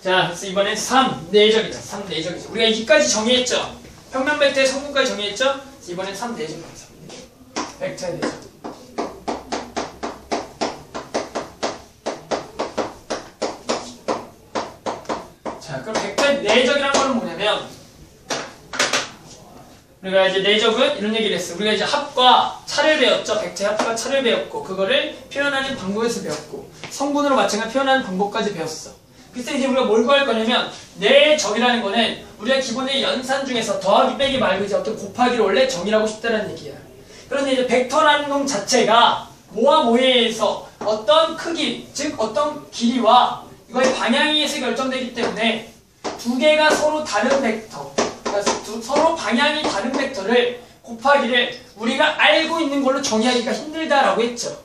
자, 그래서 이번엔 3 내적이다. 3 내적이죠. 우리가 여기까지 정의했죠. 평면 벡터의 성분까지 정의했죠. 그래서 이번엔 3 내적이다. 벡터의 내적. 자, 그럼 벡터의 내적이란 거는 뭐냐면, 우리가 이제 내적은 이런 얘기를 했어요. 우리가 이제 합과 차를 배웠죠. 벡터의 합과 차를 배웠고, 그거를 표현하는 방법에서 배웠고, 성분으로 마찬가지 표현하는 방법까지 배웠어. 그때 이제 우리가 뭘 구할 거냐면, 내적이라는 거는 우리가 기본의 연산 중에서 더하기 빼기 말고 이제 어떤 곱하기를 원래 정의하고 싶다는 얘기야. 그런데 이제 벡터라는 놈 자체가 뭐와 뭐에서 어떤 크기, 즉 어떤 길이와 이거의 방향에 의해서 결정되기 때문에 두 개가 서로 다른 벡터, 그래서 서로 방향이 다른 벡터를 곱하기를 우리가 알고 있는 걸로 정의하기가 힘들다라고 했죠.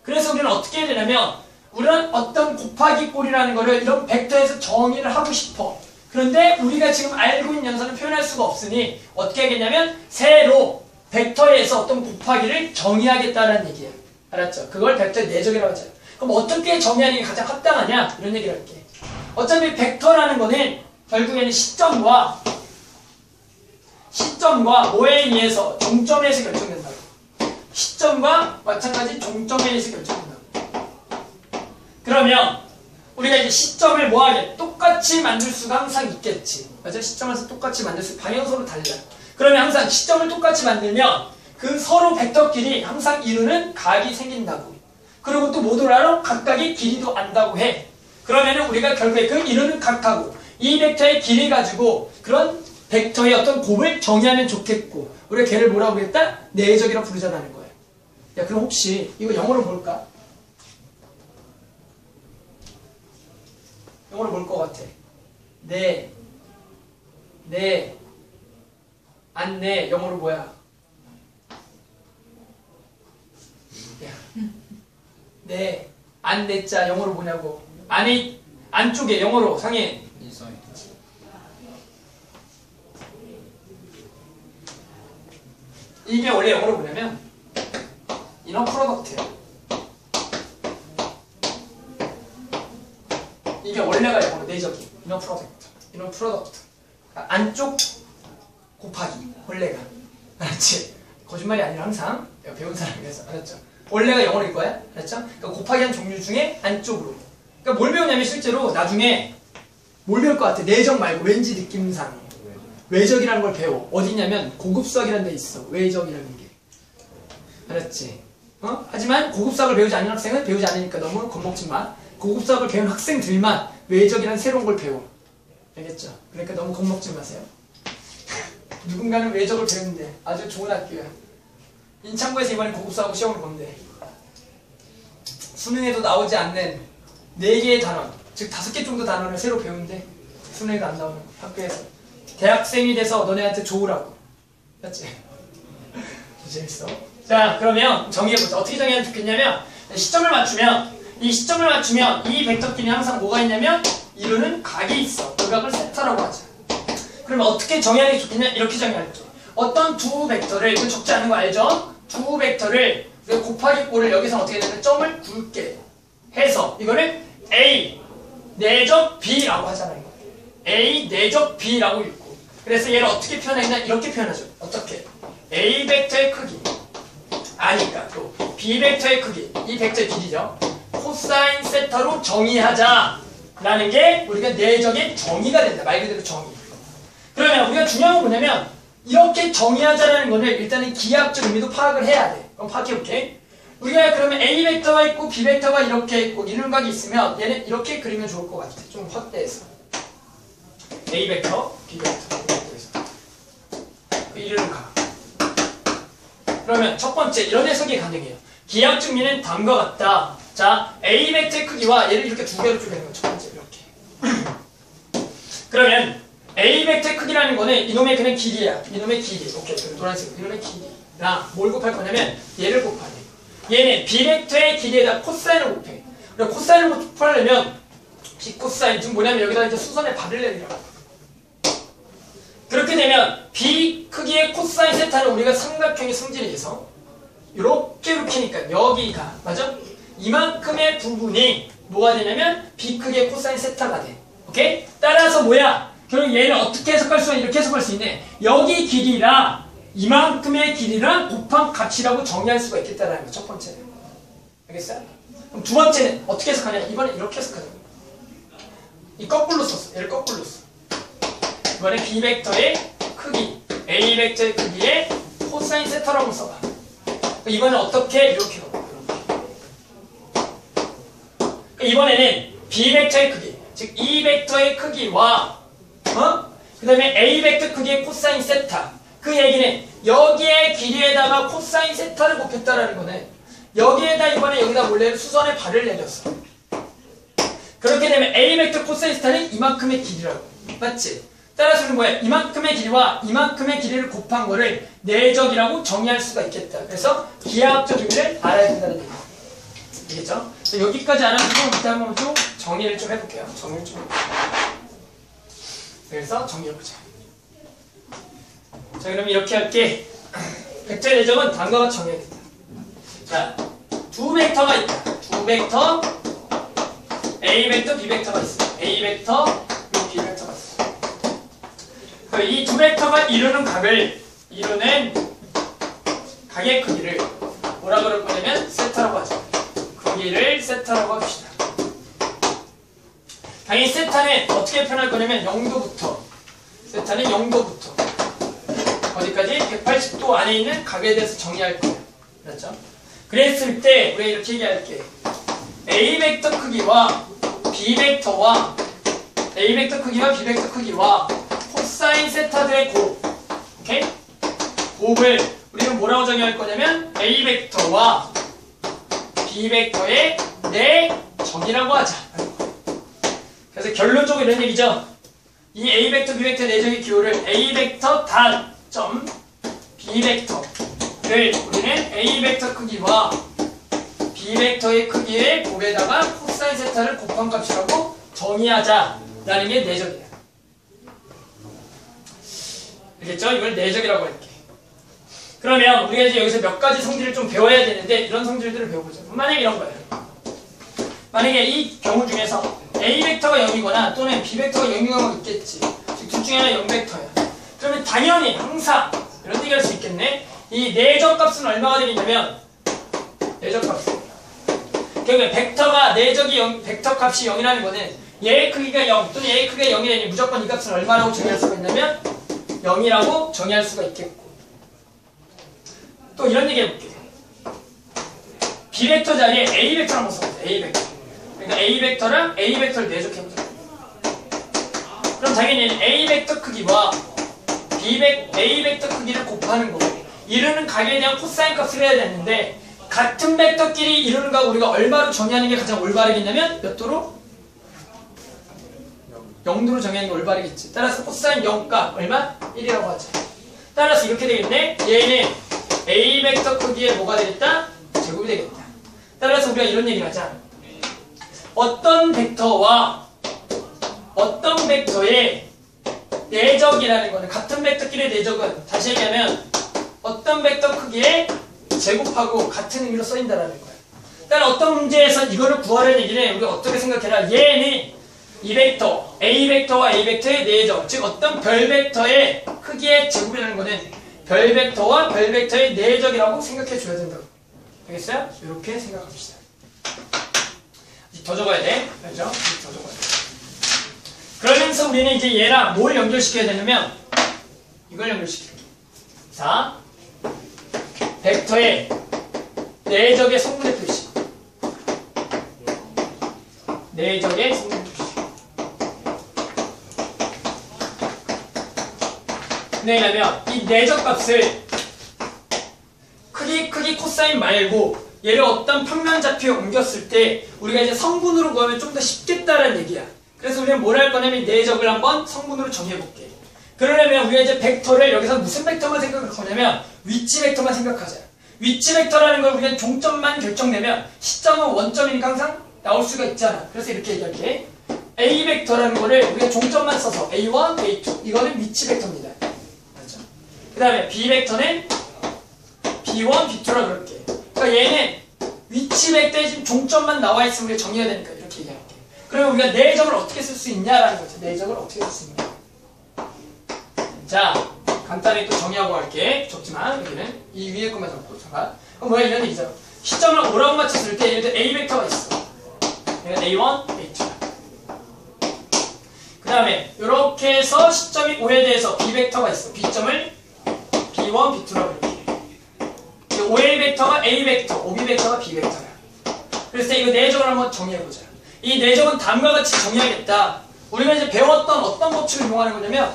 그래서 우리는 어떻게 해야 되냐면, 우리는 어떤 곱하기 꼴이라는 거를 이런 벡터에서 정의를 하고 싶어. 그런데 우리가 지금 알고 있는 연산을 표현할 수가 없으니 어떻게 하겠냐면, 새로 벡터에서 어떤 곱하기를 정의하겠다는 얘기야. 알았죠? 그걸 벡터의 내적이라고 하죠. 그럼 어떻게 정의하는 게 가장 합당하냐? 이런 얘기를 할게. 어차피 벡터라는 거는 결국에는 시점과 뭐에 의해서, 종점에 의해서 결정된다고. 시점과 마찬가지 종점에 의해서 결정된다고. 그러면 우리가 이제 시점을 뭐하게 똑같이 만들 수가 항상 있겠지. 맞아? 시점에서 똑같이 만들 수, 방향은 서로 달라. 그러면 항상 시점을 똑같이 만들면 그 서로 벡터끼리 항상 이루는 각이 생긴다고. 그리고 또 모두 알아? 각각의 길이도 안다고 해. 그러면은 우리가 결국에 그 이루는 각하고 이 벡터의 길이 가지고 그런 벡터의 어떤 곱을 정의하면 좋겠고, 우리가 걔를 뭐라고 그랬다? 내적이라고 부르자는 거예요. 야, 그럼 혹시 이거 영어로 뭘까? 영어로 뭘 것 같아? 안내, 영어로 뭐야? 야, 안내자 영어로 뭐냐고? 안쪽에 영어로 상해. 이게 원래 영어로 뭐냐면 이너 프로덕트예요. 이게 원래가 영어로 내적이 이너 프로덕트. 안쪽 곱하기 원래가. 알았지? 거짓말이 아니라 항상 배운 사람이라서. 알았죠? 원래가 영어일 거야. 알았죠? 그러니까 곱하기 한 종류 중에 안쪽으로. 그러니까 뭘 배우냐면 실제로 나중에 뭘 배울 것 같아? 내적 말고 왠지 느낌상 외적이라는 걸 배워. 어디냐면 고급수학이라는 데 있어. 외적이라는 게. 알았지? 하지만 고급수학을 배우지 않는 학생은 배우지 않으니까 너무 겁먹지 마. 고급수학을 배운 학생들만 외적이라는 새로운 걸 배워. 알겠죠? 그러니까 너무 겁먹지 마세요. 누군가는 외적을 배우는데 아주 좋은 학교야. 인창고에서 이번에 고급수학을 시험을 본대. 수능에도 나오지 않는 4개의 단원, 즉 5개 정도 단원을 새로 배우는데 수능에도 안 나오는 학교에서. 대학생이 돼서 너네한테 좋으라고. 맞지? 재밌어. 자, 그러면 정의해보자. 어떻게 정의하면 좋겠냐면, 시점을 맞추면 이 벡터끼리 항상 뭐가 있냐면 이루는 각이 있어. 그 각을 세타라고 하자. 그러면 어떻게 정의하는 게 좋겠냐? 이렇게 정의할게. 어떤 두 벡터를, 이거 적지 않은 거 알죠? 두 벡터를 곱하기 꼴을 여기서 어떻게 되냐면 점을 굵게 해서 이거를 A 내적 B라고 하잖아요. A 내적 B라고 읽고, 그래서 얘를 어떻게 표현하냐? 이렇게 표현하죠. 어떻게? A 벡터의 크기 아니까 또 B 벡터의 크기, 이 벡터의 길이죠. 코사인 세타로 정의하자라는 게 우리가 내적의 정의가 된다. 말 그대로 정의. 그러면 우리가 중요한 건 뭐냐면, 이렇게 정의하자라는 거를 일단은 기하학적 의미도 파악을 해야 돼. 그럼 파악해볼게. 우리가 그러면 A 벡터가 있고 B 벡터가 이렇게 있고 이런 각이 있으면 얘는 이렇게 그리면 좋을 것 같아. 좀 확대해서 A 벡터, B 벡터 이런 각. 그러면 첫 번째 이런 해석이 가능해요. 기하학적 의미는 다음과 같다. 자, A 벡터의 크기와 얘를 이렇게 두 개로 쪼개는 거죠. 첫 번째 이렇게. 그러면 A 벡터의 크기라는 거는 이놈의 그냥 길이야. 이놈의 길이. 오케이. 노란색. 이놈의 길이랑 뭘 곱할 거냐면 얘를 곱하네. 얘는 B 벡터의 길이에다 코사인을 곱해. 그러니까 코사인을 곱하려면 B 코사인, 즉 뭐냐면 여기다 이제 수선의 발을 내리라고. 그렇게 되면 B 크기의 코사인 세타는 우리가 삼각형의 성질에 의해서 이렇게니까 여기가 맞아? 이만큼의 부분이 뭐가 되냐면 B 크기의 코사인 세타가 돼. 오케이? 따라서 뭐야? 결국 얘를 어떻게 해석할 수가 이렇게 해석할 수 있네. 여기 길이랑 이만큼의 길이랑 곱한 값이라고 정의할 수가 있겠다라는 거. 첫 번째는. 알겠어요? 그럼 두 번째는 어떻게 해석하냐? 이번엔 이렇게 해석하자. 이 거꾸로 썼어. 얘를 거꾸로 써. 이번에 B 벡터의 크기, A 벡터의 크기에 코사인 세타라고 써봐. 이번엔 어떻게? 이렇게 가. 이번에는 B 벡터의 크기, 즉 E 벡터의 크기와 그 다음에 A 벡터 크기의 코사인 세타. 그 얘기는 여기에 길이에다가 코사인 세타를 곱했다라는 거네. 여기에다 이번에 여기다 몰래 수선의 발을 내렸어. 그렇게 되면 A 벡터 코사인 세타는 이만큼의 길이라고. 맞지? 따라서 뭐야? 이만큼의 길이와 이만큼의 길이를 곱한 거를 내적이라고 정의할 수가 있겠다. 그래서 기하학적 의미를 알아야 된다는 얘기야. 알겠죠? 여기까지 알아두고 이따 한번 좀 정리를 좀 해볼게요. 정리를 좀 해볼게요. 그래서 정리해보자. 자, 그럼 이렇게 할게. 벡터의 내적은 다음과 같이 정의해야겠다. 자, 두 벡터가 있다. 두 벡터 A 벡터, B 벡터가 있어. A 벡터, B 벡터가 있어. 이 두 벡터가 이루는 각을 이루는 각의 크기를 뭐라 그럴 거냐면 세타라고 하죠. 크기를 세타라고 합시다. 당연히 세타는 어떻게 표현할 거냐면 0도부터 세타는 0도부터 어디까지? 180도 안에 있는 각에 대해서 정의할 거예요. 그렇죠? 그랬을 때 우리가 이렇게 얘기할게. A 벡터 크기와 B 벡터와 A 벡터 크기와 B 벡터 크기와 코사인 세타들의 곱, 오케이? 곱을 우리는 뭐라고 정의할 거냐면 A 벡터와 B 벡터의 내적이라고 하자. 그래서 결론적으로 이런 얘기죠. 이 A 벡터, B 벡터 내적의 기호를 A 벡터 단.점 B 벡터를 우리는 A 벡터 크기와 B 벡터의 크기의 곱에다가 코사인 세타를 곱한 값이라고 정의하자라는 게 내적이야. 알겠죠? 이걸 내적이라고 할게. 그러면 우리가 이제 여기서 몇 가지 성질을 좀 배워야 되는데 이런 성질들을 배워보자. 만약에 이런 거예요. 만약에 이 경우 중에서 A 벡터가 0이거나 또는 B 벡터가 0인 경우가 있겠지. 즉 둘 중에 하나 0벡터야. 그러면 당연히 항상 이런 얘기 할 수 있겠네. 이 내적 값은 얼마가 되겠냐면 내적 값은 그러니까 벡터가 내적이 0, 벡터 값이 0이라는 거는 얘의 크기가 0 또는 얘의 크기가 0이라니 무조건 이 값은 얼마라고 정의할 수가 있냐면 0이라고 정의할 수가 있겠고 또 이런 얘기 해볼게. B 벡터 자리에 A 벡터를 한번 써보자. A 벡터. 그러니까 A 벡터랑 A 벡터를 내적해보자. 그럼 당연히 A 벡터 크기와 A 벡터 크기를 곱하는 거고 이루는 각에 대한 코사인 값을 해야 되는데 같은 벡터끼리 이루는 각 우리가 얼마로 정의하는 게 가장 올바르겠냐면 몇 도로? 0도로 정의하는 게 올바르겠지. 따라서 코사인 0값 얼마? 1이라고 하자. 따라서 이렇게 되겠네. 얘는 A 벡터 크기의 뭐가 되겠다? 제곱이 되겠다. 따라서 우리가 이런 얘기를 하자. 어떤 벡터와 어떤 벡터의 내적이라는 거는 같은 벡터끼리의 내적은 다시 얘기하면 어떤 벡터 크기의 제곱하고 같은 의미로 쓰인다라는 거야. 따라 어떤 문제에서 이거를 구하려는 얘기는 우리가 어떻게 생각해라. 얘는 이 벡터, A 벡터와 A 벡터의 내적, 즉 어떤 별 벡터의 크기의 제곱이라는 거는 별 벡터와 별 벡터의 내적이라고 생각해 줘야 된다고. 알겠어요? 이렇게 생각합시다. 더 적어야 돼. 알죠? 더 적어야 돼. 그러면서 우리는 이제 얘랑 뭘 연결시켜야 되냐면 이걸 연결시켜요. 자, 벡터의 내적의 성분의 표시. 내적의 성분의 표시. 왜냐면 이 내적 값을 크기 코사인 말고 얘를 어떤 평면좌표에 옮겼을 때 우리가 이제 성분으로 구하면 좀 더 쉽겠다라는 얘기야. 그래서 우리는 뭘 할 거냐면 내적을 한번 성분으로 정해볼게. 그러려면 우리가 이제 벡터를 여기서 무슨 벡터만 생각할 거냐면 위치 벡터만 생각하자. 위치 벡터라는 걸 우리가 종점만 결정내면 시점은 원점이니까 항상 나올 수가 있잖아. 그래서 이렇게 얘기할게. A 벡터라는 거를 우리가 종점만 써서 A1, A2 이거는 위치 벡터입니다. 맞죠? 그 다음에 B 벡터는 B1, B2라 그럴게. 그러니까 얘는 위치 벡터에 지금 종점만 나와 있으면 우리가 정의해야 되니까 이렇게 얘기할게. 그러면 우리가 내적을 어떻게 쓸 수 있냐라는 거죠. 내적을 어떻게 쓸 수 있냐. 자, 간단히 또 정의하고 갈게. 적지만 여기는 이 위에 것만 적고 잠깐. 그럼 뭐야 이런 얘기죠. 시점을 5라고 맞췄을 때 예를 들어 A 벡터가 있어. 얘는 A1, A2. 그 다음에 이렇게 해서 시점이 5에 대해서 B 벡터가 있어. B점을 B1, B2라고 이렇게. 5A 벡터가 A 벡터, 5B 벡터가 B 벡터야. 그래서 이거 내적을 한번 정의해보자. 이 내적은 다음과 같이 정의하겠다. 우리가 이제 배웠던 어떤 법칙을 이용하는 거냐면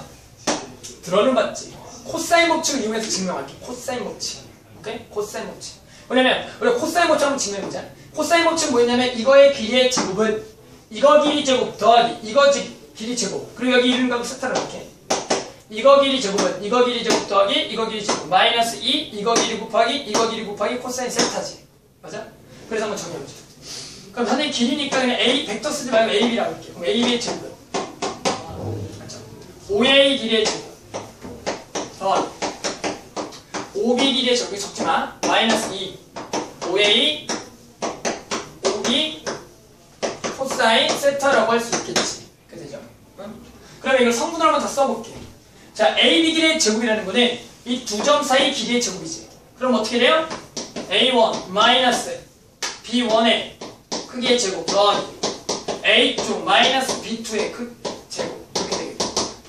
들어는 봤지. 코사인 법칙을 이용해서 증명할게. 코사인 법칙. 오케이? 코사인 법칙. 왜냐면 우리가 코사인 법칙 한번 증명해보자. 코사인 법칙은 뭐냐면 이거의 길이의 제곱은 이거 길이 제곱 더하기 이거 길이 제곱 그리고 여기 이름 값을 세타를 이렇게 이거 길이 제곱은 이거 길이 제곱 더하기 이거 길이 제곱 마이너스 2 이거 길이 곱하기 이거 길이 곱하기 코사인 세타지. 맞아? 그래서 한번 정리해보자. 그럼 선생님 길이니까 그냥 A 벡터 쓰지 말고 AB라고 할게요. 그럼 AB의 제곱은 맞죠? 5A 길이의 제곱 더하기 5B 길이의 제곱이 적지만 마이너스 2 5A 5B 코사인 세타라고 할 수 있겠지. 그죠? 응? 그러면 이걸 성분을 한번 다 써볼게. 자, AB 길이의 제곱이라는 거는 이 두 점 사이 길이의 제곱이지. 그럼 어떻게 돼요? A1 마이너스 B1의 크기의 제곱 더하기 A2 마이너스 B2의 제곱 이렇게 되겠다.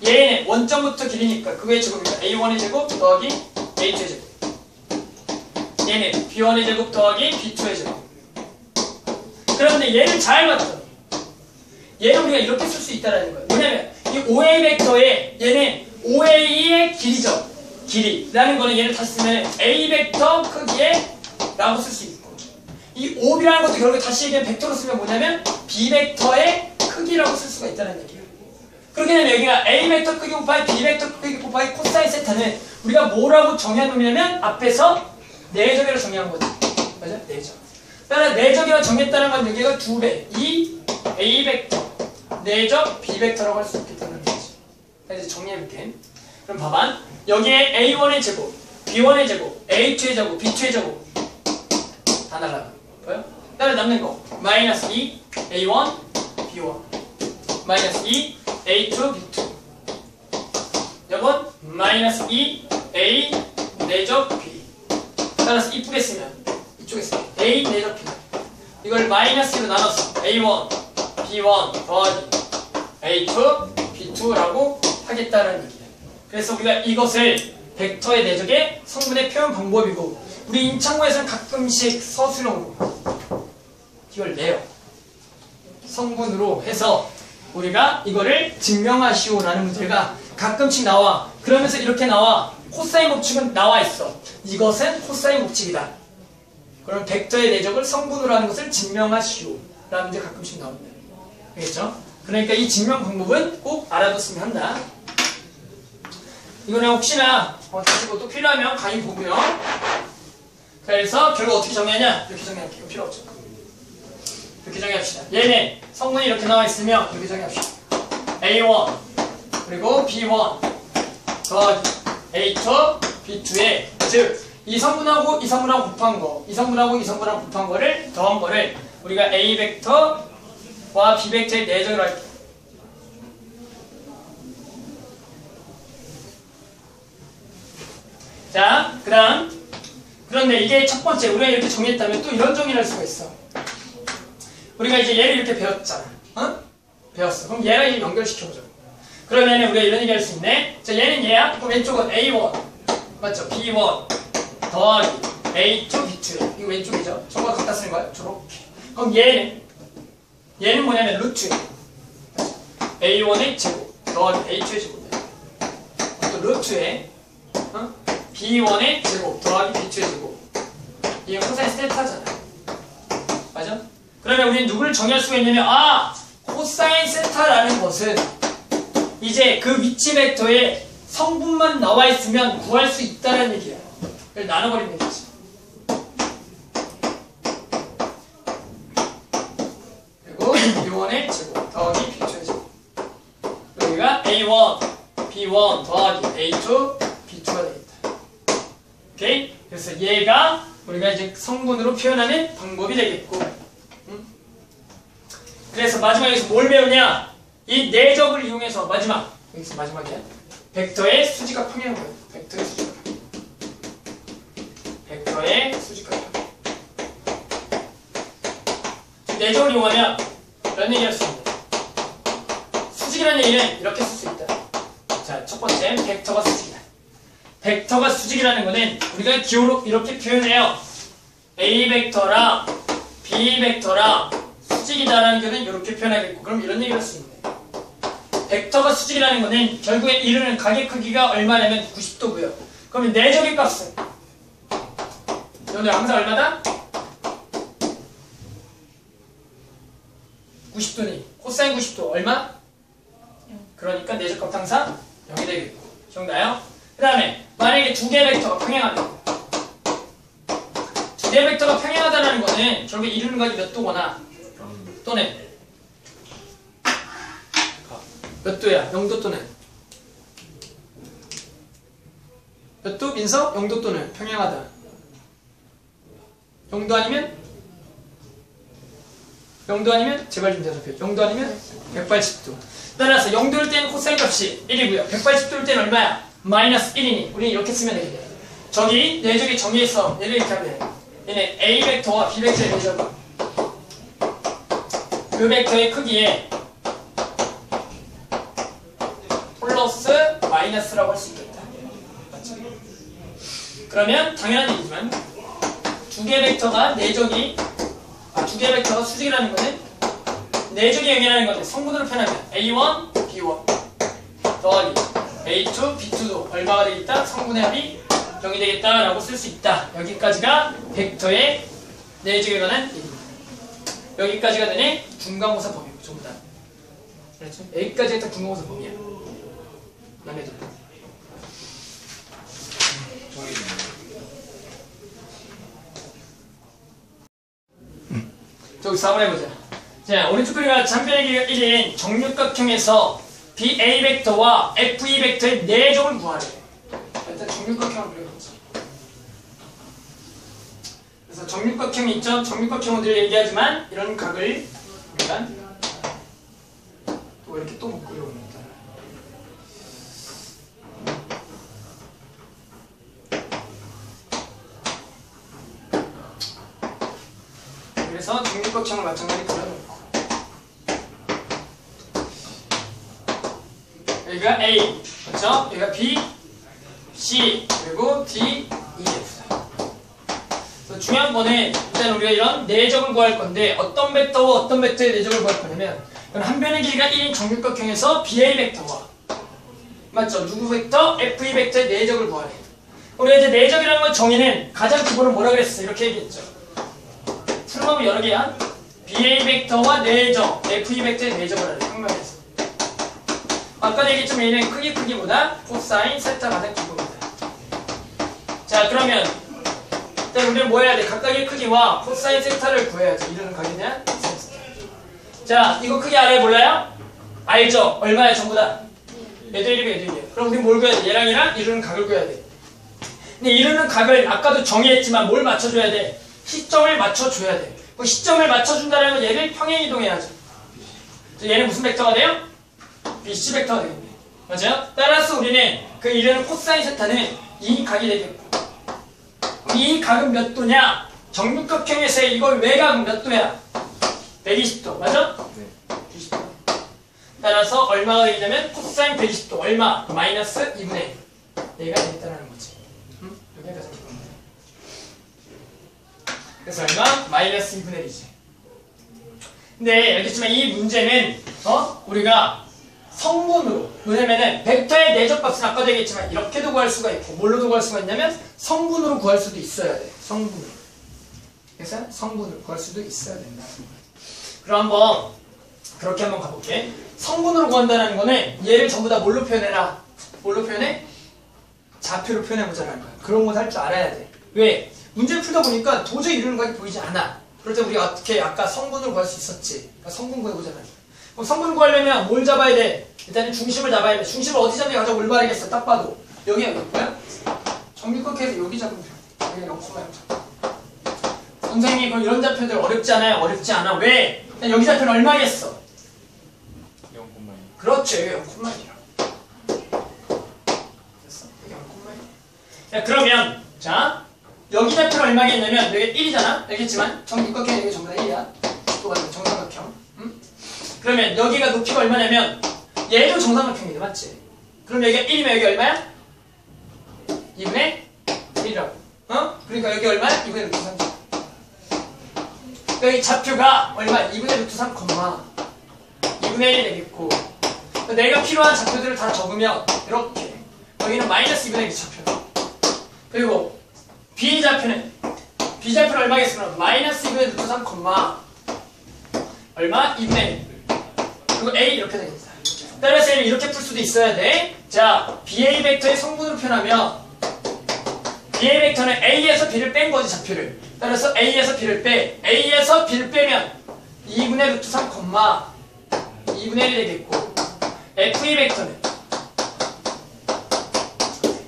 얘는 원점부터 길이니까 그거의 제곱이니까 A1의 제곱 더하기 A2의 제곱 얘는 B1의 제곱 더하기 B2의 제곱. 그런데 얘를 잘 봤더니 얘는 우리가 이렇게 쓸 수 있다는 거예요. 왜냐면 이 5A 벡터에 얘는 5A의 길이죠. 길이라는 거는 얘를 다시 쓰면 A 벡터 크기에 라고 쓸 수 있고 이 5B라는 것도 결국에 다시 얘기하면 벡터로 쓰면 뭐냐면 B 벡터의 크기라고 쓸 수가 있다는 얘기예요. 그렇게 되면 여기가 A 벡터 크기 곱하기 B 벡터 크기 곱하기 코사인 세타는 우리가 뭐라고 정해놓으냐면 앞에서 내적이라고 정의한 거지. 맞아? 내적. 따라 내적이라고 정했다는 건 여기가 2배. 이 A 벡터 내적 B 벡터라고 할 수 있겠다는 거지. 이제 정리해볼게. 그럼 봐봐. 여기에 A1의 제곱, B1의 제곱, A2의 제곱, B2의 제곱 다 날라가. 보여? 따라 남는 거 마이너스 2 A1, B1 마이너스 2 A2, B2 이건 마이너스 2 A 내적 B 따라서 이쁘게 쓰면 이쪽에 쓰면 A 내적 B 이걸 마이너스로 나눠서 A1, B1 더하기 A2, B2라고 하겠다는 얘기예요. 그래서 우리가 이것을 벡터의 내적의 성분의 표현 방법이고 우리 임창고에서는 가끔씩 서술형으로 이걸 내요. 성분으로 해서 우리가 이거를 증명하시오라는 문제가 가끔씩 나와. 그러면서 이렇게 나와. 코사인 법칙은 나와 있어. 이것은 코사인 법칙이다. 그럼 벡터의 내적을 성분으로 하는 것을 증명하시오 라는 문제 가끔씩 나옵니다. 알겠죠? 그러니까 이 증명 방법은 꼭 알아뒀으면 한다. 이거는 혹시나 다시 또 필요하면 강의 보고요. 그래서 결국 어떻게 정의하냐? 이렇게 정의할게요. 필요 없죠. 이렇게 정의합시다. 얘는 성분이 이렇게 나와 있으면 이렇게 정의합시다. A1 그리고 B1 더하기 A2 B2의 즉 이 성분하고 이 성분하고 곱한 거, 이 성분하고 이 성분하고 곱한 거를 더한 거를 우리가 A 벡터와 B 벡터의 내적을 할게요. 자, 그런데 이게 첫 번째 우리가 이렇게 정의했다면 또 이런 정의를 할 수가 있어. 우리가 이제 얘를 이렇게 배웠잖아. 어? 배웠어. 그럼 얘랑 이제 연결시켜보자. 그러면 우리가 이런 얘기 할 수 있네. 자, 얘는 얘야. 그럼 왼쪽은 A1 맞죠? B1 더하기 A2 B2 이거 왼쪽이죠? 저거 갖다 쓰는 거야? 저렇게. 그럼 얘는 뭐냐면 루트 A1의 제곱 더하기 A2의 제곱이야. 또 루트에 B1의 제곱 더하기 B2의 제곱 이게 코사인 세타잖아. 맞아? 그러면 우리는 누구를 정의할 수가 있냐면 코사인 세타라는 것은 이제 그 위치 벡터에 성분만 나와 있으면 구할 수 있다는 얘기야. 그걸 나눠버리면 되지. 그리고 B1의 제곱 더하기 B2의 제곱 여기가 A1, B1 더하기 A2, B2가 되겠다. 오케이? 그래서 얘가 우리가 이제 성분으로 표현하는 방법이 되겠고 그래서 마지막에서 뭘 배우냐? 이 내적을 이용해서 여기서 마지막이야. 벡터의 수직각 평행을 배워. 벡터의 수직각 평행. 내적을 이용하면 이런 얘기를 할 수 있는데, 수직이라는 얘기는 이렇게 쓸 수 있다. 자, 첫 번째 벡터가 수직이다. 벡터가 수직이라는 거는 우리가 기호로 이렇게 표현해요. A 벡터랑 B 벡터랑 수직이다라는 거는 이렇게 표현하겠고, 그럼 이런 얘기를 할 수 있는데, 벡터가 수직이라는 거는 결국에 이루는 각의 크기가 얼마냐면 90도고요. 그러면 내적의 값은 이거는 항상 얼마다? 90도니 코사인 90도 얼마? 그러니까 내적 값 항상 0이 되겠고. 기억나요? 그 다음에 만약에 두 개의 벡터가 평행하면, 두 개의 벡터가 평행하다는 거는 결국에 이루는 각이 몇 도거나 또는 몇 도야? 0도 또는 몇 도? 민서? 0도 또는 평행하다. 0도 아니면? 0도 아니면? 제발 좀 대답해. 0도 아니면? 180도. 따라서 0도일 때는 코사인 값이 1이고요. 180도일 때는 얼마야? 마이너스 1이니 우리는 이렇게 쓰면 되겠네. 저기 내적이 정의해서 얘를 이렇게 하면 얘는 A 벡터와 B 벡터의 내적은 그 벡터의 크기에 플러스 마이너스라고 할 수 있겠다. 맞죠? 그러면 당연한 얘기지만 두 개 벡터가 두 개 벡터가 수직이라는 거는 내적이 0이라는 거는 성분으로 표현하면 A1, B1 더하기 A2, B2도 얼마가 되겠다? 성분의 합이 0이 되겠다라고 쓸 수 있다. 여기까지가 벡터의 내적에 관한 얘기입니다. 여기까지가 되네 중간고사 범위고 전부 다. 그렇죠? 여기까지가 딱 중간고사 범위야. 남의 들 저기 4번 해보자. 자, 오른쪽 그림과 장변의 길이가 1인 정육각형에서 BA 벡터와 FE 벡터의 내적을 구하래. 일단 정육각형을 그려보자. 그래서 정육각형이 있죠? 정육각형은 늘 얘기하지만 이런 각을 우리가 또 이렇게 또 못 그려봅니다. 그래서 정육각형을 마찬가지 그려놓고 여기가 A, 그렇죠? 여기가 B, C, 그리고 D, E, F. 중요한 거는 일단 우리가 이런 내적을 구할 건데 어떤 벡터와 어떤 벡터의 내적을 구할 거냐면 한 변의 길이가 1인 정육각형에서 BA 벡터와 맞죠? 누구 벡터? FE 벡터의 내적을 구하래. 우리가 이제 내적이라는 건 정의는 가장 기본은 뭐라 그랬어? 이렇게 얘기했죠. 풀어보면 여러 개야. BA 벡터와 내적, FE 벡터의 내적을 하래. 평면에서. 아까 얘기했지만 얘는 크기보다 코사인 세타 가장 기본이다. 자, 그러면 일단 우리는 뭐 해야 돼? 각각의 크기와 코사인 세타를 구해야지. 이루는 각에 대한 세타. 자, 이거 크기 알아요? 몰라요? 알죠? 얼마야 전부 다? 얘도 1이고 얘도 1이야. 그럼 우리 뭘 구해야 돼? 얘랑 이루는 각을 구해야 돼. 근데 이루는 각을 아까도 정의했지만 뭘 맞춰줘야 돼? 시점을 맞춰줘야 돼. 그 시점을 맞춰준다는 건 얘를 평행이동해야죠. 얘는 무슨 벡터가 돼요? BC 벡터가 되겠네. 맞아요? 따라서 우리는 그 이루는 코사인 세타는 이 각이 되겠고 이 각은 몇 도냐? 정육각형에서 이걸 외곽은 몇 도야? 120도. 맞아? 네. 90도. 따라서 얼마가 되냐면 코사인 120도. 얼마? 마이너스 2분의 1. 얘가 되겠다는 거지. 여기가 가장 기본이야. 그래서 얼마? 마이너스 2분의 1이지. 근데 알겠지만 이 문제는 우리가 성분으로 왜냐면은 벡터의 내적값은 아까도 얘기했지만 이렇게도 구할 수가 있고 뭘로도 구할 수가 있냐면 성분으로 구할 수도 있어야 돼. 성분으로. 그래서 성분으로 구할 수도 있어야 된다. 그럼 한번 그렇게 한번 가볼게. 성분으로 구한다는 거는 얘를 전부 다 뭘로 표현해라? 뭘로 표현해? 좌표로 표현해보자는 거야. 그런 건 할 줄 알아야 돼. 왜? 문제를 풀다 보니까 도저히 이루는 각이 보이지 않아. 그럴 때 우리가 어떻게 아까 성분으로 구할 수 있었지. 그러니까 성분 구해보자는 거야. 그럼 성분 구하려면 뭘 잡아야 돼? 일단은 중심을 잡아야 돼. 중심을 어디 잡는 게 가장 올바르겠어? 딱 봐도 여기가 몇 거야? 정육각형에서 여기 잡으면 돼. 여기가 0,0. 선생님 그럼 이런 좌표들 어렵지 않아요? 어렵지 않아. 왜? 여기 좌표는 얼마겠어? 0,1. 그렇죠. 여기 0,1이라. 됐어. 여기 0,1. 자, 그러면 자 여기 좌표는 얼마겠냐면 여기 1이잖아. 알겠지만 정육각형 여기 전부 다 1이야. 또 같은 정삼각형. 그러면 여기가 높이가 얼마냐면 얘도 정삼각형이네. 맞지? 그럼 여기가 1이면 여기 얼마야? 2분의 1이라고. 그러니까 여기 얼마야? 2분의 루트 3. 여기 좌표가 얼마야? 2분의 루트 3, 2분의 1이 되겠고 내가 필요한 좌표들을 다 적으면 이렇게 여기는 마이너스 2분의 1 좌표. 그리고 B좌표는 얼마겠으면 마이너스 2분의 루트 3, 얼마? 2분의 1. 그리고 A 이렇게 되겠다. 따라서 A를 이렇게 풀 수도 있어야 돼. 자, BA 벡터의 성분으로 표현하면 BA 벡터는 A에서 B를 뺀 거지, 좌표를. 따라서 A에서 B를 빼면 2분의 루트 3, 2분의 1이 되겠고 FE 벡터는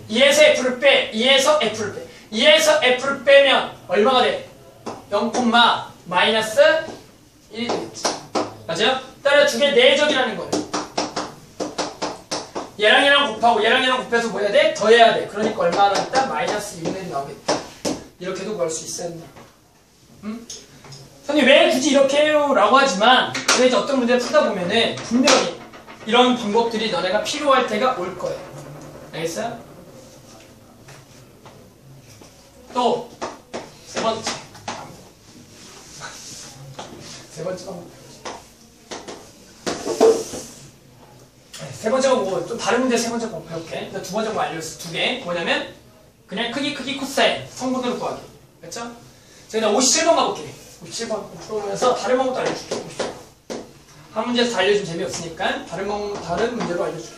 2에서 F를 빼면 얼마가 돼? 0, 마이너스 1이 되겠지. 맞아요? 따라 두 개 내적이라는 거예요. 얘랑 곱하고 곱해서 뭐 해야 돼? 더해야 돼. 그러니까 얼마나 나겠다? 마이너스 2분의 1이 나오겠다. 이렇게도 구할 수 있어야 된다. 선생님 왜 굳이 이렇게 해요? 라고 하지만 근데 이제 어떤 문제를 풀다 보면은 분명히 이런 방법들이 너네가 필요할 때가 올 거예요. 알겠어요? 또 세 번째 방법. 세 번째 거 좀 다른 문제 세 번째 거 배울게. 두 번째 거 알려줬어. 두 개. 뭐냐면 그냥 크기 코사인 성분으로 구하기. 됐죠? 제가 57번 가볼게. 57번 풀어보면서 다른 방법도 알려줄게. 한 문제에서 다 알려주면 재미없으니까 다른 문제로 알려줄게.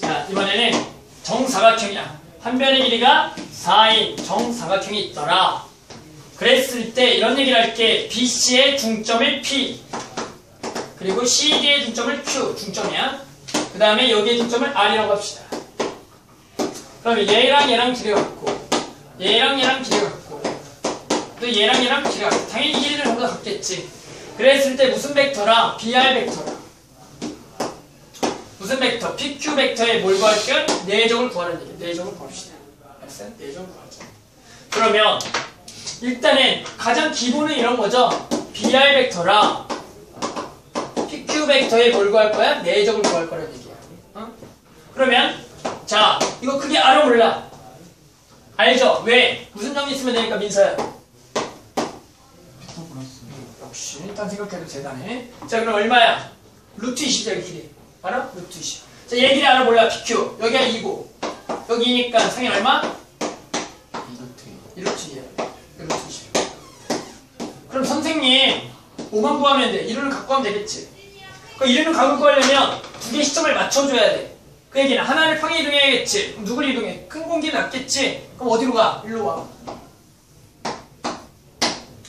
자, 이번에는 정사각형이야. 한 변의 길이가 4인 정사각형이 있더라. 그랬을 때 이런 얘기를 할게. BC의 중점을 P 그리고 CD의 중점을 Q 중점이야. 그 다음에 여기의 중점을 R이라고 합시다. 그럼 얘랑 길이가 같고 얘랑 길이가 같고 또 얘랑 길이가 같고 당연히 이 길이를 전부 다 같겠지. 그랬을 때 무슨 벡터랑 BR 벡터랑 무슨 벡터? PQ 벡터에 뭘 구할 겸? 내적을 구하는 얘기. 내적을 구합시다. 알았어요? 내적을 구하자. 그러면 일단은 가장 기본은 이런 거죠. BR 벡터랑 PQ 벡터에 뭘 구할 거야? 내적을 구할 거라는 얘기야. 그러면 자, 이거 크게 알아 몰라? 알죠? 왜? 무슨 정리 쓰면 되니까 민서야? 역시 일단 생각해도 대단해. 자, 그럼 얼마야? 루트 20이야, 길이. 알아? 루트 20. 자, 얘 길이 알아 몰라? PQ. 여기가 2고 여기니까 상이 얼마? 2루트 2야. 루트 20. 그럼 선생님 5만 구하면 돼. 이론을 갖고 하면 되겠지. 그럼 이론을 갖고 구하려면 두 개의 시점을 맞춰줘야 돼. 그 얘기는 하나를 평행 이동해야겠지. 그럼 누굴 이동해? 큰 공기는 낫겠지. 그럼 어디로 가? 일로 와.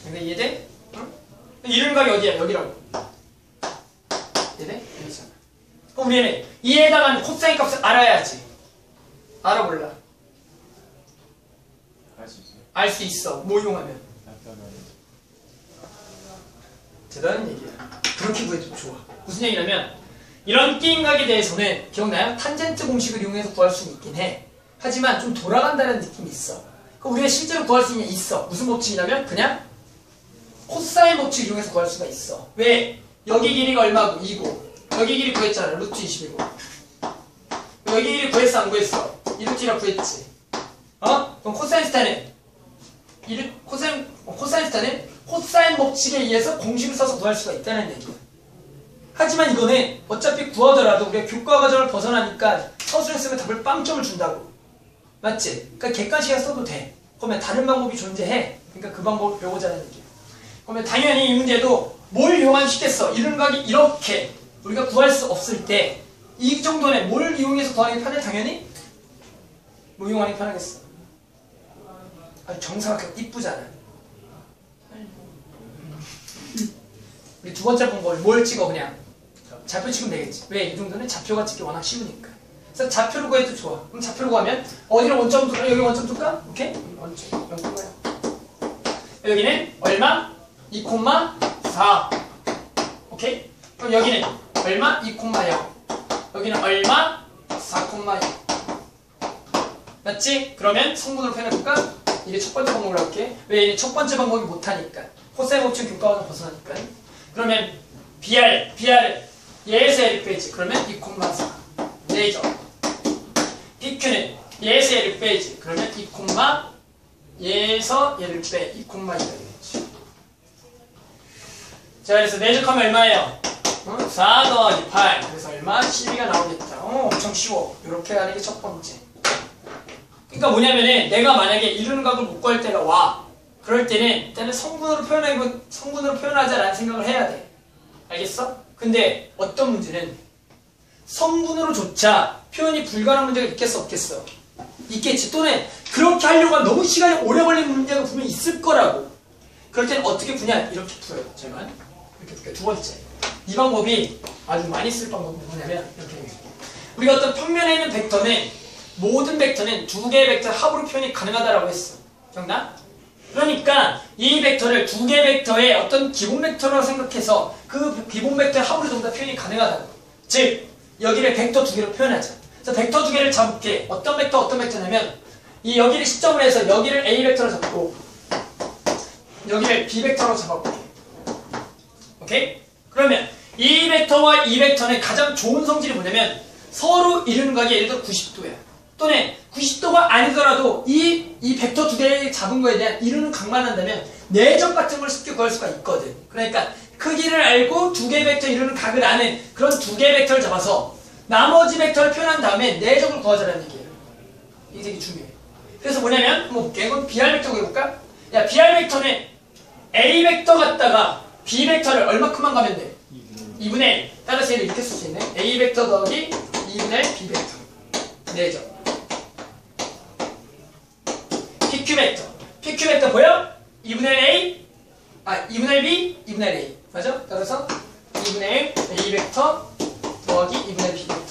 근데 이해돼? 응? 이론 각이 어디야? 여기라고. 이해돼? 여기잖아. 그럼 우리는 이에 해당하는 코사인 값을 알아야지. 알아 몰라? 알 수 있어. 뭐 이용하면? 대단한 얘기야. 그렇게 구해도 좋아. 무슨 얘기냐면 이런 끼임각에 대해서는 기억나요? 탄젠트 공식을 이용해서 구할 수는 있긴 해. 하지만 좀 돌아간다는 느낌이 있어. 그럼 우리가 실제로 구할 수 있는 게 있어. 무슨 법칙이냐면 그냥 코사인 법칙을 이용해서 구할 수가 있어. 왜? 여기 길이가 얼마고? 2고 여기 길이 구했잖아. 루트 20이고 여기 길이 구했어? 안 구했어? 2루트라 구했지. 그럼 코사인 스타는 코사인 스타는 코사인 법칙에 의해서 공식을 써서 구할 수가 있다는 얘기야. 하지만 이거는 어차피 구하더라도 우리가 교과 과정을 벗어나니까 서술을 쓰면 답을 빵점을 준다고. 맞지? 그러니까 객관식에 써도 돼. 그러면 다른 방법이 존재해. 그러니까 그 방법을 배우자는 얘기야. 그러면 당연히 이 문제도 뭘 이용하면 쉽겠어? 이런 각이 이렇게 우리가 구할 수 없을 때 이 정도는 뭘 이용해서 구하는 게 편해? 당연히 뭐 이용하는 게 편하겠어? 아주 정사각형 이쁘잖아. 우리 두 번째 방법을 뭘 찍어? 그냥 좌표 찍으면 되겠지. 왜? 이 정도는 좌표가 찍기 워낙 쉬우니까. 그래서 좌표를 구해도 좋아. 그럼 좌표를 구하면 어디를 원점 둘까? 여기 원점 둘까? 오케이? 원점 0,0. 여기는 얼마? 2,4. 오케이? 그럼 여기는 얼마? 2,0. 여기는 얼마? 4,0. 맞지? 그러면 성분으로 표현해볼까? 이게 첫 번째 방법으로 할게. 왜? 얘는 첫 번째 방법이 못하니까. 코사인 법칙 교과서는 벗어나니까. 그러면 BR 얘에서 얘를 빼지. 그러면 2,4 레이저. PQ는 얘에서 얘를 빼지. 그러면 2, 얘에서 얘를 빼. 2,2가 되겠지. 자, 그래서 내적하면 얼마예요? 4 더하기 8. 그래서 얼마? 12가 나오겠다. 엄청 쉬워. 이렇게 하는 게 첫 번째. 그러니까 뭐냐면은 내가 만약에 이루는 각을 못 구할 때가 와. 그럴 때는 일단은 성분으로 표현하자라는 생각을 해야 돼. 알겠어? 근데 어떤 문제는 성분으로조차 표현이 불가능한 문제가 있겠어 없겠어? 있겠지. 또는 그렇게 하려고 하면 너무 시간이 오래 걸리는 문제가 분명히 있을 거라고. 그럴 때는 어떻게 푸냐? 이렇게 풀어요. 제만 이렇게 풀게요. 두 번째. 이 방법이 아주 많이 쓸 방법이 뭐냐면 이렇게 우리가 어떤 평면에 있는 벡터는 모든 벡터는 두 개의 벡터 합으로 표현이 가능하다라고 했어. 기억나? 그러니까 이 벡터를 두 개의 벡터의 어떤 기본 벡터라고 생각해서 그 기본 벡터의 합으로 전부 다 표현이 가능하다고. 즉 여기를 벡터 두 개로 표현하자. 그래서 벡터 두 개를 잡을게. 어떤 벡터냐면 이 여기를 시점으로 해서 여기를 A 벡터로 잡고 여기를 B 벡터로 잡아볼게. 오케이? 그러면 이 벡터와 이 벡터는 가장 좋은 성질이 뭐냐면 서로 이루는 각이 예를 들어 90도야. 또는 90도가 아니더라도 이 벡터 두 개를 잡은 거에 대한 이루는 각만 한다면 내적 같은 걸 쉽게 구할 수가 있거든. 그러니까 크기를 알고 두 개의 벡터 이루는 각을 아는 그런 두 개의 벡터를 잡아서 나머지 벡터를 표현한 다음에 내적을 구하자라는 얘기예요. 이게 되게 중요해. 그래서 뭐냐면 한번 볼게. 이건 BR 벡터 그려볼까? 야, BR 벡터는 A 벡터 갖다가 B 벡터를 얼마큼만 가면 돼? 2분의 1. 따라서 얘를 이렇게 쓸 수 있네. A 벡터 더하기 2분의 1 B 벡터. 내적. PQ 벡터. PQ 벡터 보여? 2분의 1 A, 2분의 1 B, 2분의 1 A. 맞아? 따라서 2분의 1 A 벡터 더하기 2분의 1 B 벡터.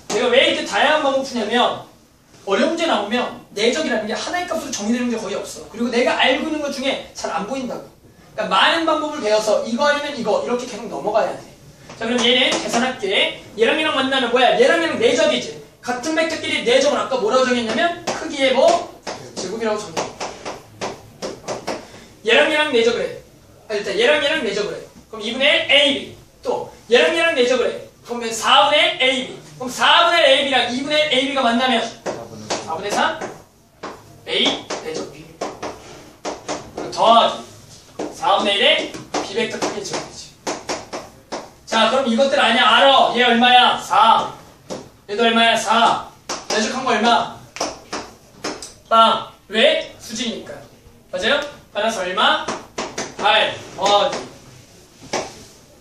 내가 왜 이렇게 다양한 방법 푸냐면 어려운 문제 나오면 내적이라는 게 하나의 값으로 정의되는 게 거의 없어. 그리고 내가 알고 있는 것 중에 잘 안 보인다고. 그러니까 많은 방법을 배워서 이거 아니면 이거 이렇게 계속 넘어가야 돼. 자, 그럼 얘는 계산할게. 얘랑 얘랑 만나면 뭐야? 얘랑 얘랑 내적이지. 같은 벡터끼리 내적은 아까 뭐라고 정했냐면 크기의 뭐? 제곱이라고 정해. 얘랑 얘랑 내적을 해. 일단 얘랑 얘랑 내적을 해. 그럼 2분의 1 AB. 또 얘랑 얘랑 내적을 해. 그러면 4분의 1 AB. 그럼 4분의 1 AB랑 2분의 1 AB가 만나면 4분의 3 A 내적 B. 더하기 4분의 1의 B 벡터 크기 제곱이지. 자, 그럼 이것들 아냐? 알아. 얘 얼마야? 4. 얘도 얼마야? 4. 내적한 거 얼마? 빵. 왜? 수직이니까. 맞아요? 따라서 얼마? 8 더하기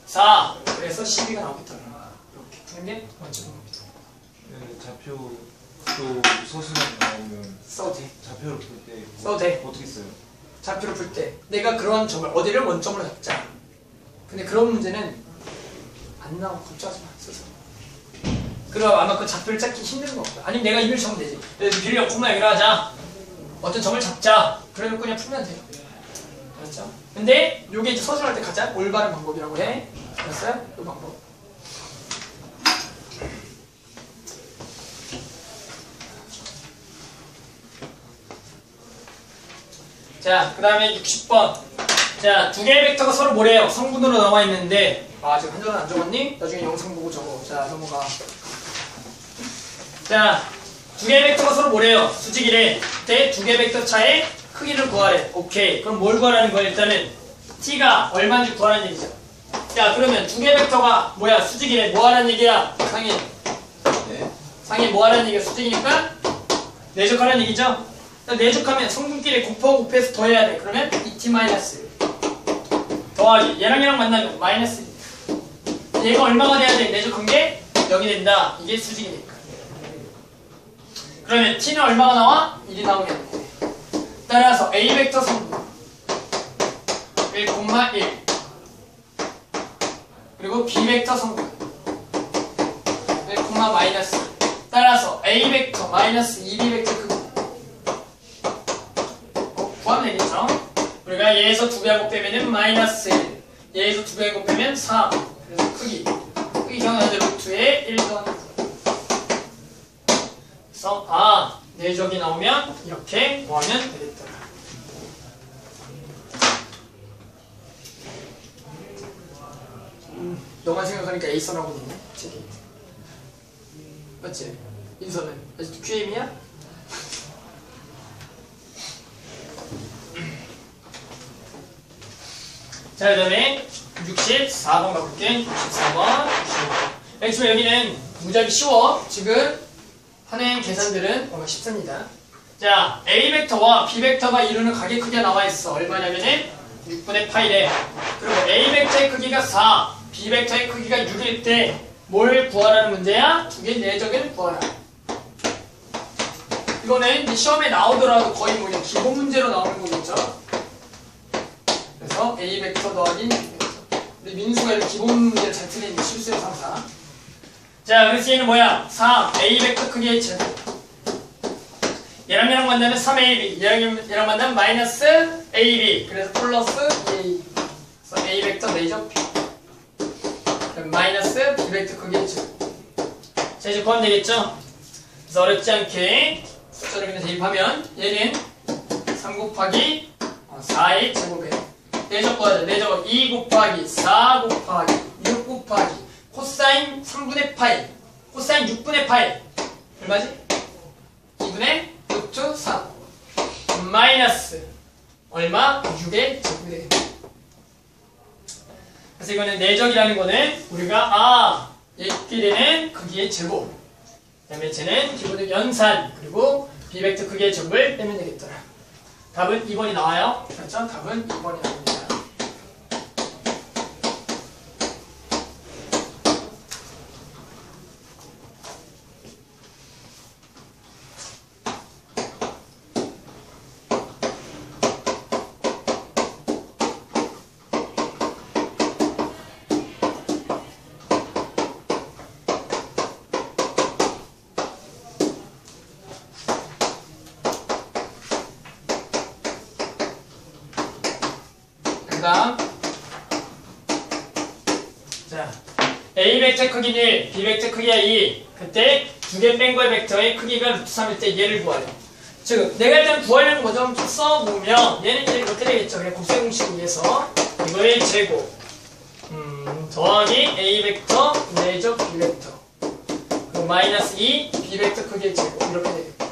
4. 그래서 12가 나오겠다. 이렇게 푸는 게 먼저 봅니다. 좌표도 서술형 나오면 써도 돼. 좌표를 볼 때 써도 돼. 어떻게 써요? 좌표를 풀 때 내가 그런 점을 어디를 원점으로 잡자. 근데 그런 문제는 안 나오고 걱정하지 마. 스스로. 그럼 아마 그 좌표를 찾기 힘든 거 없다. 아니면 내가 이걸 적으면 되지. 비례 콤마 여기로 하자. 어떤 점을 잡자. 그러면 그냥 풀면 돼요. 알았죠? 근데 요게 이제 서술할 때 가장 올바른 방법이라고 해. 알았어요? 이 방법. 자, 그 다음에 60번. 자, 두 개의 벡터가 서로 뭐래요? 성분으로 나와 있는데, 지금 한 줄은 안 적었니? 나중에 영상 보고 적어. 자, 넘어가. 자, 두 개의 벡터가 서로 뭐래요? 수직이래. 그때 두 개의 벡터 차의 크기를 구하래. 오케이. 그럼 뭘 구하라는 거야? 일단은 t가 얼마인지 구하라는 얘기죠. 자, 그러면 두 개의 벡터가 뭐야? 수직이래. 뭐 하라는 얘기야? 상인. 네. 상인 뭐 하라는 얘기야? 수직이니까 내적하라는 얘기죠. 내적하면 성분끼리 곱하고 곱해서 더해야 돼. 그러면 2t 마이너스 더하기 얘랑 얘랑 만나면 마이너스 1. 얘가 얼마가 돼야 돼? 내적한 게 0이 된다. 이게 수직이니까. 그러면 t는 얼마가 나와? 1이 나오겠네. 따라서 a 벡터 성분 1,1 그리고 b 벡터 성분 1,1 마이너스. 따라서 A 벡터 마이너스 2B 벡터 크기 구하면 되겠죠? 우리가 얘에서 2배 한 곱 빼면은 마이너스 1, 얘에서 2배 한 곱 빼면 3. 그래서 크기 기억나죠? 루트에 1 더하기 9. 그래서 내적이 나오면 이렇게 구하면 되겠더라. 너만 생각하니까 A선하고 있네 책이. 맞지? 인선은 아직도 QM이야? 자, 그 다음에 64번 가볼게. 64번. 맨 처음에 여기는 무지하게 쉬워. 지금 하는 계산들은 뭔가 쉽습니다. 자, A 벡터와 B 벡터가 이루는 각의 크기가 나와 있어. 얼마냐면은 6분의 파이래. 그리고 A 벡터의 크기가 4, B 벡터의 크기가 6일 때 뭘 구하라는 문제야? 두 개의 내적을 구하라. 이거는 이제 시험에 나오더라도 거의 뭐냐 기본 문제로 나오는 거겠죠. 그래서 A 벡터 더하기 B 벡터. 우리 민수가 이렇게 기본 문제를 잘 틀린 실수의 상사. 자, 그래서 얘는 뭐야? 3 A 벡터 크기의 제곱. 얘랑 만나면 3AB, 얘랑 만나면 마이너스 AB. 그래서 플러스 2A. 그래서 A 벡터 내적 B. 마이너스 B 벡터 크기의 제곱. 자, 이제 구하면 되겠죠? 그래서 어렵지 않게 숫자를 그냥 대입하면 얘는 3 곱하기 4의 제곱에 내적 구하자. 내적 2 곱하기 4 곱하기 6 곱하기 코사인 3분의 파이 코사인 6분의 파이 얼마지? 2분의 루트 3 마이너스 얼마? 6의 제곱이 되겠다. 그래서 이거는 내적이라는 거는 우리가 얘끼 되는 크기의 제곱, 그 다음에 쟤는 기본적 연산, 그리고 B벡터 크기의 제곱을 빼면 되겠더라. 답은 2번이 나와요. 그렇죠? 답은 2번이 나옵니다. 그다음 자 A 벡터 크기는 1, B 벡터 크기가 2. 그때 두 개 뺀 거의 벡터의 크기가 루트 3일 때 얘를 구하래. 즉 내가 일단 구하려는 거 좀 써보면 얘는 이렇게 되겠죠. 그냥 곱셈 공식을 위해서 이거의 제곱 더하기 A 벡터 내적 B 벡터 그리고 마이너스 2 B 벡터 크기의 제곱 이렇게 되겠다.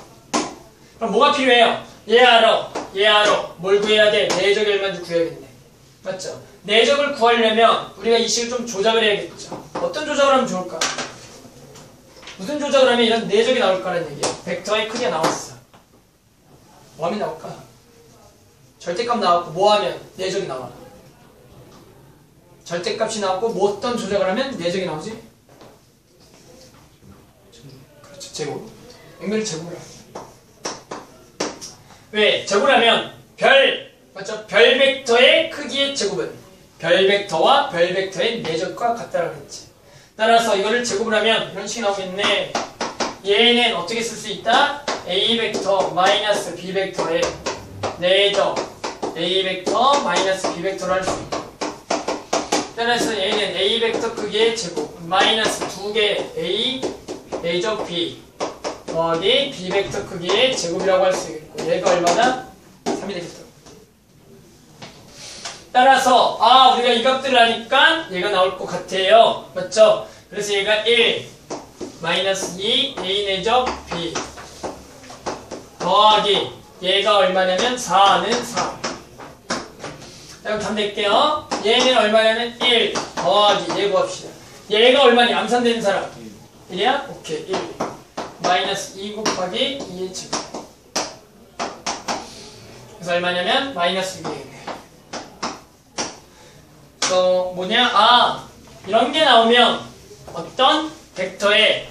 그럼 뭐가 필요해요? 얘 알아. 뭘 구해야 돼? 내적의 얼마인지 구해야겠네. 맞죠? 내적을 구하려면 우리가 이 식을 좀 조작을 해야겠죠. 어떤 조작을 하면 좋을까? 무슨 조작을 하면 이런 내적이 나올 거라는 얘기예요. 벡터의 크기가 나왔어. 뭐 하면 나올까? 절대값 나왔고 뭐 하면 내적이 나와라. 절대값이 나왔고 뭐 어떤 조작을 하면 내적이 나오지? 그렇죠. 제곱. 액면을 제곱을 하고. 왜? 제곱을 하면 맞죠? 별 벡터의 크기의 제곱은 별 벡터와 별 벡터의 내적과 같다라고 했지. 따라서 이거를 제곱을 하면 이런 식이 나오겠네. 얘는 어떻게 쓸 수 있다? A 벡터 마이너스 B 벡터의 내적 A 벡터 마이너스 B 벡터로 할 수 있다. 따라서 얘는 A 벡터 크기의 제곱 마이너스 2개 A 내적 B 더하기 B 벡터 크기의 제곱이라고 할 수 있겠고 얘가 얼마나? 3이 되겠다. 따라서 우리가 이 값들을 하니까 얘가 나올 것 같아요. 맞죠? 그래서 얘가 1 마이너스 2 A 내적 B 더하기 얘가 얼마냐면 4는 3. 자, 그럼 답 낼게요. 얘는 얼마냐면 1 더하기 얘 구합시다. 얘가 얼마니? 암산되는 사람 1이야? 오케이 1 마이너스 2 곱하기 2의 제곱. 그래서 얼마냐면 마이너스 6이겠네. 뭐냐? 이런 게 나오면 어떤 벡터의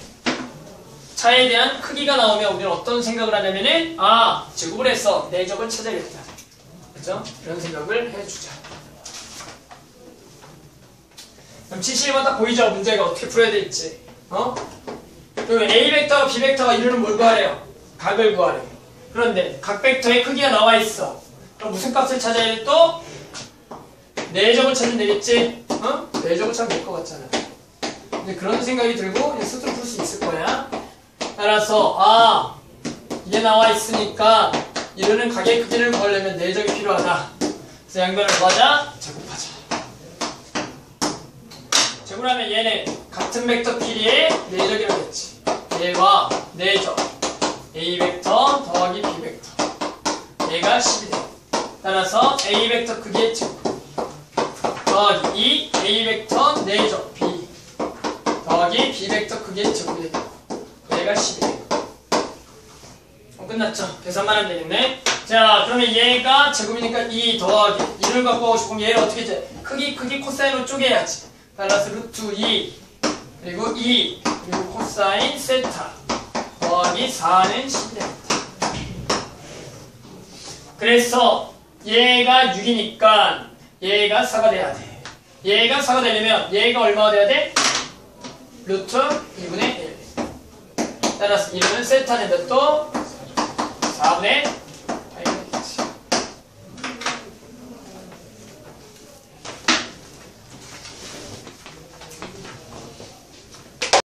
차에 대한 크기가 나오면 우리는 어떤 생각을 하냐면은 제곱을 해서 내적을 찾아야겠다. 그죠? 이런 생각을 해주자. 그럼 71번 딱 보이죠? 문제가 어떻게 풀어야 될지. 그리고 A 벡터와 B 벡터가 이루는 뭘 구하래요? 각을 구하래요. 그런데 각 벡터의 크기가 나와 있어. 그럼 무슨 값을 찾아야 돼 또? 내적을 찾으면 되겠지? 어? 내적을 찾으면 될 것 같잖아. 근데 그런 생각이 들고 그냥 스스로 풀 수 있을 거야. 따라서 이게 나와 있으니까 이루는 각의 크기를 구하려면 내적이 필요하다. 그래서 양변을 구하자. 제곱하자. 제곱하면 얘는 같은 벡터 P의 내적이라고 했지. 얘와 내적 A 벡터 더하기 B 벡터 얘가 10이 돼. 따라서 A 벡터 크기의 제곱 더하기 2 A 벡터 내적 B 더하기 B 벡터 크기의 제곱이 되고 얘가 10이 되고 끝났죠? 계산만 하면 되겠네. 자 그러면 얘가 제곱이니까 2 더하기 2를 갖고 하고 싶으면 얘를 어떻게 돼? 크기 코사인으로 쪼개야지. 따라서 루트 2 그리고 2 그리고 코사인 세타 더하기 4는 10이 됩니다. 그래서 얘가 6이니까 얘가 4가 돼야 돼. 얘가 4가 되려면 얘가 얼마가 돼야 돼? 루트 2분의 1. 따라서 1은 세타는 몇 도? 4분의